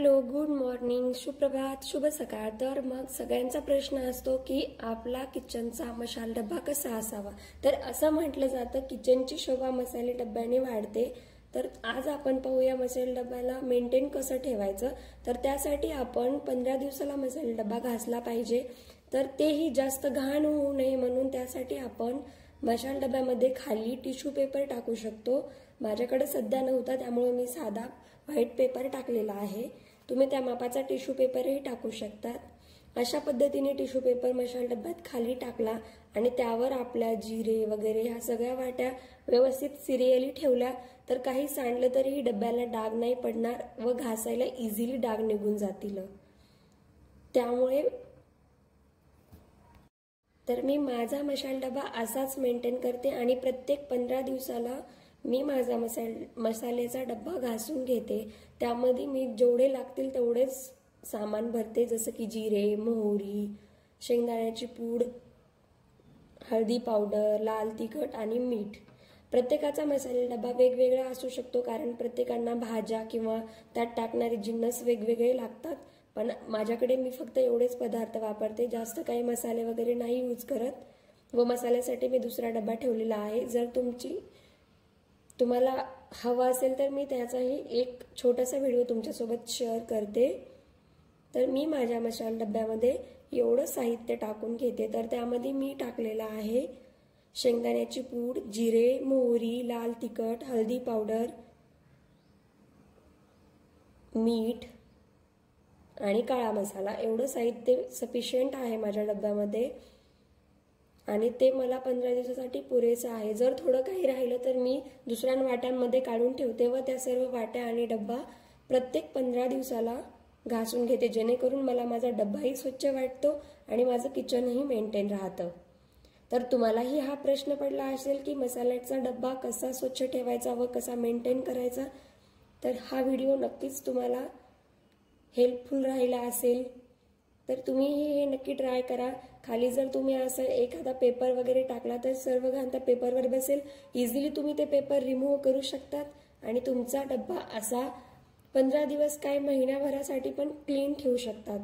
Hello, good morning, सुप्रभात, शुभ सकाळ। तर मग सगळ्यांचा प्रश्न असतो की आपला किचनचा मसाला डब्बा कसा असावा। तर असं म्हटलं जातं किचनची शोभा मसाले डब्याने वाढते। तर आज आपण पाहूया मसाले डब्याला मेंटेन कसं ठेवायचं। तर त्यासाठी आपण 15 दिवसाला मसाले डब्बा घासला पाहिजे। तर तेही जास्त घाण होऊ नये म्हणून त्यासाठी आपण मसाला डब्यामध्ये खाली टिश्यू पेपर टाकू शकतो। माझ्याकडे सध्या नव्हता त्यामुळे मी साधा व्हाईट पेपर टाकलेला आहे। तुम्ही त्या मापाचा टिश्यू पेपरही टाकू शकतात। अशा पद्धतीने टिश्यू पेपर मसाला डब्यात खाली टाकला आणि त्यावर आपल्या जिरे वगैरे ह्या सगळ्या वाट्या व्यवस्थित सिरियली ठेवल्या तर काही सांडलं तरीही डब्याला डाग नाही पडणार व घासायला इझिली डाग निघून जातील। त्यामुळे तर मी माझा मसाला डबा असाच मेंटेन करते आणि प्रत्येक 15 दिवसाला मी माझा मसाल्याचा डब्बा घासून घेते। त्यामध्ये मी जेवढे लागतील तेवढेच सामान भरते, जसं की जिरे, मोहरी, शेंगदाण्याची पूड, हळदी पावडर, लाल तिखट आणि मीठ। प्रत्येकाचा मसाला डब्बा वेगवेगळा असू शकतो कारण प्रत्येकांना भाज्या किंवा त्यात टाकणारे जिन्नस वेगवेगळे लागतात। पण माझ्याकडे मी फक्त एवढेच पदार्थ वापरते, जास्त काही मसाले वगैरे नाही यूज करत व मसाल्यासाठी मी दुसरा डब्बा ठेवलेला आहे। जर तुम्हाला हवा असेल तर मी त्याचाही एक छोटासा व्हिडिओ तुमच्यासोबत शेअर करते। तर मी माझ्या मसाला डब्यामध्ये एवढं साहित्य टाकून घेते। तर त्यामध्ये मी टाकलेला आहे शेंगदाण्याची पूड, जिरे, मोहरी, लाल तिखट, हळदी पावडर, मीठ आणि काळा मसाला। एवढं साहित्य सफिशियंट आहे माझ्या डब्यामध्ये आणि ते मला 15 दिवसासाठी पुरेसं आहे। जर थोडं काही राहिलं तर मी दुसऱ्या वाट्यांमध्ये काढून ठेवते व त्या सर्व वाट्या आणि डब्बा प्रत्येक 15 दिवसाला घासून घेते, जेणेकरून मला माझा डब्बाही स्वच्छ वाटतो आणि माझं किचनही मेंटेन राहतं। तर तुम्हालाही हा प्रश्न पडला असेल की मसाल्याचा डब्बा कसा स्वच्छ ठेवायचा व कसा मेंटेन करायचा, तर हा व्हिडिओ नक्कीच तुम्हाला हेल्पफुल राहिला असेल। तर तुम्ही हे नक्की ट्राय करा। खाली जर तुम्ही असं एखादा पेपर वगैरे टाकला तर सर्व घाण त्या पेपरवर बसेल, इझिली तुम्ही ते पेपर रिमूव्ह करू शकतात आणि तुमचा डब्बा असा 15 दिवस काय महिन्याभरासाठी पण क्लीन ठेवू शकतात।